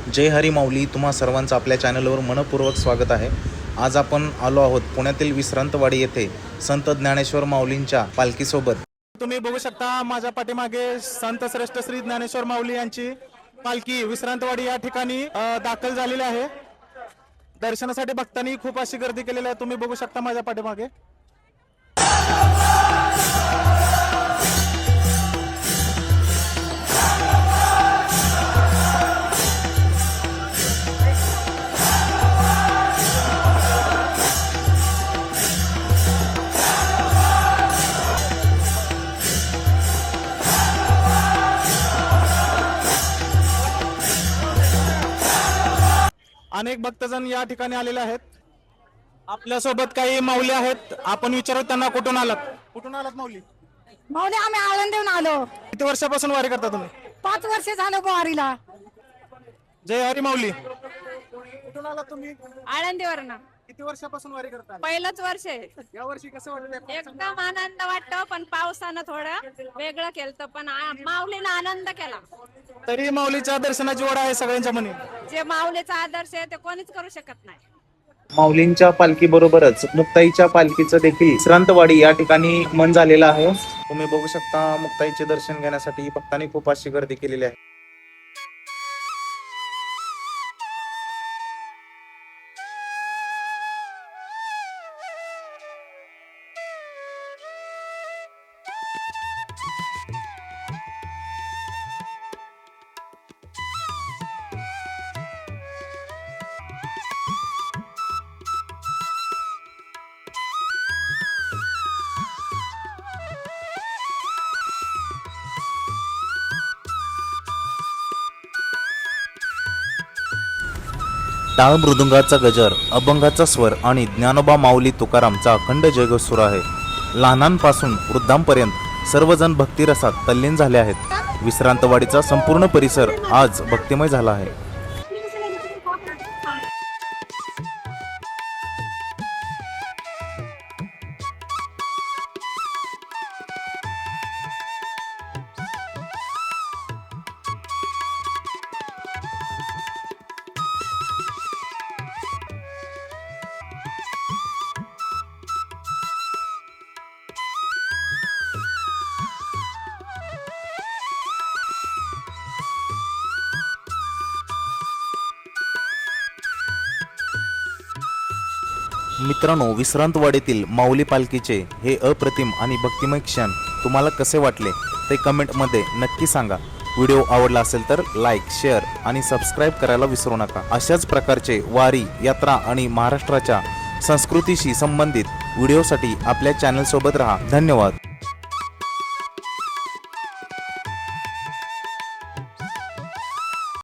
जय हरी माऊली. तुम्हा सर्वांचं आपल्या चॅनलवर मनपूर्वक स्वागत आहे. आज आपण आलो आहोत पुण्यातील विश्रांतवाडी येथे संत ज्ञानेश्वर माऊलींच्या पालखीसोबत. तुम्ही बघू शकता माझ्या पाठीमागे संत श्रेष्ठ श्री ज्ञानेश्वर माऊली यांची पालखी विश्रांतवाडी या ठिकाणी दाखल झालेली आहे. दर्शनासाठी भक्तांनी खूप अशी गर्दी केलेली आहे. तुम्ही बघू शकता माझ्या पाठीमागे. अनेक भक्तजण या ठिकाणी आलेले आहेत. आपल्यासोबत काही माऊली आहेत. आपण विचारू त्यांना कुठून आलात माऊली? माऊली आम्ही आळंदीहून आलो. किती वर्षापासून वारी करता तुम्ही? 5 वर्ष झालं वारीला. जय हरी माऊली. कुठून आलात तुम्ही? आळंदीवरनं. किती वर्षापासून वारी करता? पहिलंच वर्ष आहे. या वर्षी कसं वाटतं? एकदम आनंद वाटतो, पण पावसानं थोडं वेगळं केलं, पण माऊलीनं आनंद केला. तरी माऊलीच्या दर्शनाची ओढ आहे सगळ्यांच्या मनी. जे माऊलीचा आदर्श आहे ते कोणीच करू शकत नाही. माऊलींच्या पालखीबरोबरच मुक्ताईच्या पालखीचं देखील विश्रांतवाडी या ठिकाणी मन झालेलं आहे. तुम्ही बघू शकता मुक्ताईचे दर्शन घेण्यासाठी भक्तांनी खूप अशी गर्दी केलेली आहे. टाळ मृदुंगाचा गजर, अभंगाचा स्वर आणि ज्ञानोबा माऊली तुकारामचा अखंड जयघोष सुरू आहे. लहानांपासून वृद्धांपर्यंत सर्वजण भक्तिरसात तल्लीन झाले आहेत. विश्रांतवाडीचा संपूर्ण परिसर आज भक्तिमय झाला आहे. मित्रांनो, विश्रांतवाडीतील माऊली पालखीचे हे अप्रतिम आणि भक्तिमय क्षण तुम्हाला कसे वाटले ते कमेंटमध्ये नक्की सांगा. व्हिडिओ आवडला असेल तर लाईक, शेअर आणि सबस्क्राईब करायला विसरू नका. अशाच प्रकारचे वारी, यात्रा आणि महाराष्ट्राच्या संस्कृतीशी संबंधित व्हिडिओसाठी आपल्या चॅनलसोबत राहा. धन्यवाद.